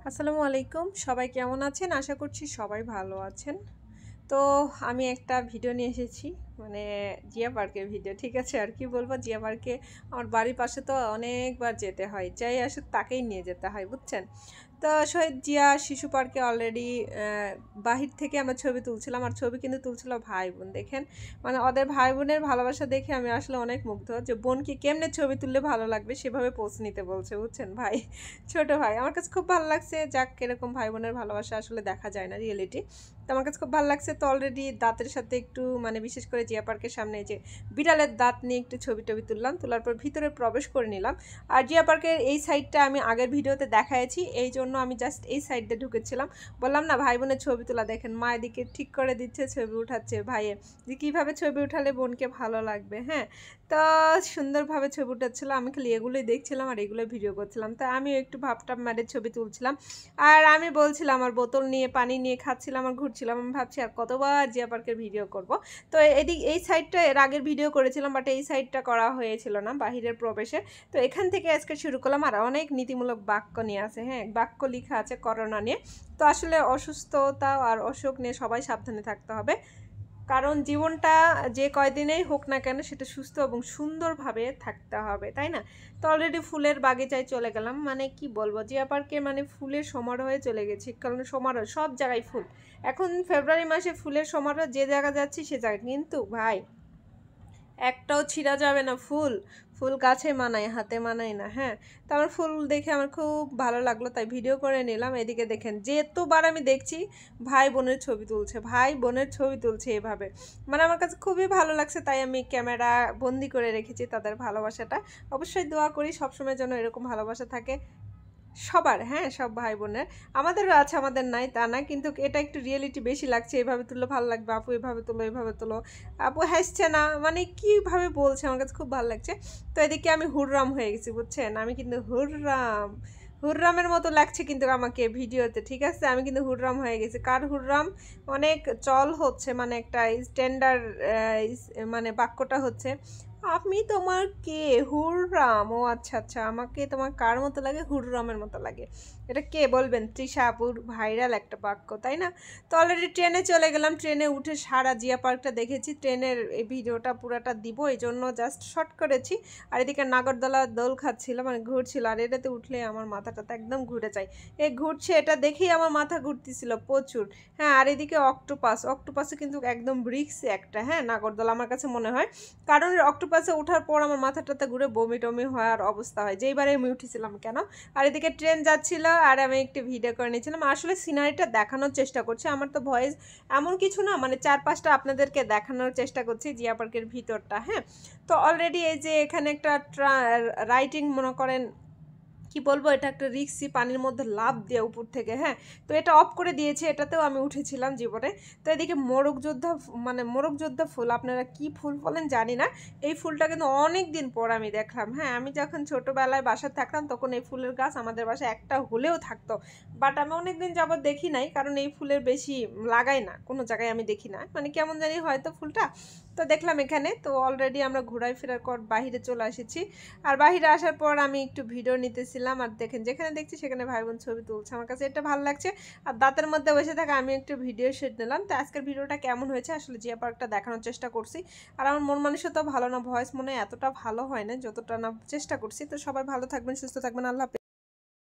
আসসালামু আলাইকুম। সবাই কেমন আছেন? আশা করছি সবাই ভালো আছেন। তো আমি একটা ভিডিও নিয়ে এসেছি, মানে জিয়া পার্কের ভিডিও। ঠিক আছে, আর কি বলবো, জিয়া পার্কে আমার বাড়ির পাশে তো অনেকবার যেতে হয়, যাই আসুক তাকেই নিয়ে যেতে হয়, বুঝছেন। তো শহীদ জিয়া শিশু পার্কে অলরেডি বাহির থেকে আমরা ছবি তুলছিলাম, আর ছবি কিন্তু তুলছিল ভাই বোন। দেখেন, মানে ওদের ভাই বোনের ভালোবাসা দেখে আমি আসলে অনেক মুগ্ধ, যে বোনকে কেমনে ছবি তুললে ভালো লাগবে সেভাবে পোজ নিতে বলছে, বুঝছেন ভাই, ছোট ভাই। আমার কাছে খুব ভালো লাগছে, যাক এরকম ভাই বোনের ভালোবাসা আসলে দেখা যায় না রিয়েলিটি। তো আমার কাছে খুব ভালো লাগছে। তো অলরেডি দাঁতের সাথে একটু, মানে বিশেষ করে জিয়া পার্কের সামনে যে বিড়ালের দাঁত নিয়ে একটু ছবি টবি তুললাম, তোলার পর ভিতরে প্রবেশ করে নিলাম। আর জিয়া পার্কের এই সাইডটা আমি আগের ভিডিওতে দেখাইছি, এই জন্য আমি জাস্ট এই সাইডে ঢুকেছিলাম। বললাম না, ভাই বোনের ছবি তোলা। দেখেন মা এদিকে ঠিক করে দিচ্ছে, ছবি উঠাচ্ছে ভাইয়ের, যে কীভাবে ছবি উঠালে বোনকে ভালো লাগবে। হ্যাঁ, তো সুন্দরভাবে ছবি উঠাচ্ছিলো, আমি খালি এগুলোই দেখছিলাম আর এগুলো ভিডিও করছিলাম। তো আমিও একটু ভাবটাপ মারে ছবি তুলছিলাম, আর আমি বলছিলাম, আর বোতল নিয়ে পানি নিয়ে খাচ্ছিলাম আর ঘুরছিলাম। আমি ভাবছি আর কতবার জিয়া পার্কের ভিডিও করব। তো এই সাইডটা এর আগের ভিডিও করেছিলাম, বাট এই সাইডটা করা হয়েছিল না বাহিরের প্রবেশে। তো এখান থেকে আজকে শুরু করলাম। আর অনেক নীতিমূলক বাক্য নিয়ে আছে, হ্যাঁ, বাক্য লেখা আছে করোনা নিয়ে। তো আসলে অসুস্থতা আর অসুখ নিয়ে সবাই সাবধানে থাকতে হবে, কারণ জীবনটা যে কয়দিনেই হোক না কেন সেটা সুস্থ এবং সুন্দরভাবে থাকতে হবে, তাই না? তো অলরেডি ফুলের বাগিচায় চলে গেলাম, মানে কি বলবো, জিয়া পার্কে মানে ফুলের সমারোহে চলে গেছি, কারণ সমারোহ সব জায়গায় ফুল। এখন ফেব্রুয়ারি মাসে ফুলের সমারোহ, যে জায়গা যাচ্ছি সে জায়গায়, কিন্তু ভাই একটাও ছিঁড়া যাবে না ফুল। ফুল গাছে মানায়, হাতে মানায় না। হ্যাঁ, তো আমার ফুল দেখে আমার খুব ভালো লাগলো, তাই ভিডিও করে নিলাম। এদিকে দেখেন, যেতবার আমি দেখছি ভাই বোনের ছবি তুলছে, ভাই বোনের ছবি তুলছে এভাবে, মানে আমার কাছে খুবই ভালো লাগছে। তাই আমি ক্যামেরা বন্দি করে রেখেছি তাদের ভালোবাসাটা। অবশ্যই দোয়া করি সবসময় যেন এরকম ভালোবাসা থাকে সবার, হ্যাঁ, সব ভাই বোনের। আমাদেরও আছে, আমাদের নাই তা না, কিন্তু এটা একটু রিয়েলিটি বেশি লাগছে। এভাবে তুললে ভালো লাগবে, আপু এভাবে তোলো, এভাবে তোলো। আপু হাসছে না, মানে কীভাবে বলছে, আমার কাছে খুব ভালো লাগছে। তো এদিকে আমি হুররাম হয়ে গেছি, বুঝছেন, আমি কিন্তু হুররাম, হুররামের মতো লাগছে কিন্তু আমাকে ভিডিওতে। ঠিক আছে, আমি কিন্তু হুররাম হয়ে গেছি। কার হুররাম? অনেক চল হচ্ছে, মানে একটা স্ট্যান্ডার্ড, মানে বাক্যটা হচ্ছে, আমি তোমার কে? হুররাম। ও আচ্ছা আচ্ছা, আমাকে তোমার কার মতো লাগে? হুররামের মতো লাগে। এটা কে বলবেন? তৃষা আপুর ভাইরাল একটা বাক্য, তাই না? তো অলরেডি ট্রেনে চলে গেলাম, ট্রেনে উঠে সারা জিয়া পার্কটা দেখেছি। ট্রেনের এই ভিডিওটা পুরাটা দিব, এই জন্য জাস্ট শর্ট করেছি। আর এদিকে নাগরদোলা দোল খাচ্ছিল, মানে ঘুরছিল, আর এটাতে উঠলে আমার মাথাটা তো একদম ঘুরে যায়। ঘুরছে, এটা দেখেই আমার মাথা ঘুরতেছিল প্রচুর। হ্যাঁ, আর এদিকে অক্টোপাস, অক্টোপাসে কিন্তু একদম রিস্কি একটা, হ্যাঁ, নাগরদোলা আমার কাছে মনে হয়, কারণ অক্টোপাসে ওঠার পর আমার মাথাটাতে ঘুরে বমি টমি হওয়ার অবস্থা হয়, যেইবারে আমি উঠেছিলাম কেন। আর এদিকে ট্রেন যাচ্ছিল, আর আমি একটু ভিডিও করে নিয়েছিলাম। আসলে সিনারিটা দেখানোর চেষ্টা করছি, আমার তো ভয়েস এমন কিছু না, মানে 4-5টা আপনাদেরকে দেখানোর চেষ্টা করছি জিয়া পার্কের ভিতরটা। হ্যাঁ, তো অলরেডি এই যে এখানে একটা রাইটিং মনে করেন, কি বলবো, এটা একটা রিক্সি, পানির মধ্যে লাফ দিয়ে উপর থেকে। হ্যাঁ, তো এটা অফ করে দিয়েছে, এটাতেও আমি উঠেছিলাম জীবনে। তো এদিকে মোরগ যোদ্ধা, মানে মোরগ যোদ্ধা ফুল, আপনারা কি ফুল বলেন জানি না, এই ফুলটা কিন্তু অনেক দিন পর আমি দেখলাম। হ্যাঁ, আমি যখন ছোটোবেলায় বাসায় থাকতাম তখন এই ফুলের গাছ আমাদের বাসায় একটা হলেও থাকতো, বাট আমি অনেক দিন যাবত দেখি নাই, কারণ এই ফুলের বেশি লাগাই না, কোনো জায়গায় আমি দেখি না, মানে কেমন জানি হয়তো ফুলটা। তো দেখলাম এখানে। তো অলরেডি আমরা ঘোরায় ফেরার পর বাহিরে চলে এসেছি, আর বাহিরে আসার পর আমি একটু ভিডিও নিতেছিলাম, আর দেখেন যেখানে দেখছি সেখানে ভাই বোন ছবি তুলছে, আমার কাছে এটা ভালো লাগছে। আর দাঁতের মধ্যে বসে থাকা আমি একটু ভিডিও শুট নিলাম। তো আজকের ভিডিওটা কেমন হয়েছে, আসলে জিয়া পার্কটা দেখানোর চেষ্টা করছি। আর আমার মন মানসিকতা ভালো না, ভয়েস মনে এতটা ভালো হয় না যতটা না চেষ্টা করছি। তো সবাই ভালো থাকবেন, সুস্থ থাকবেন, আল্লাহ হাফেজ।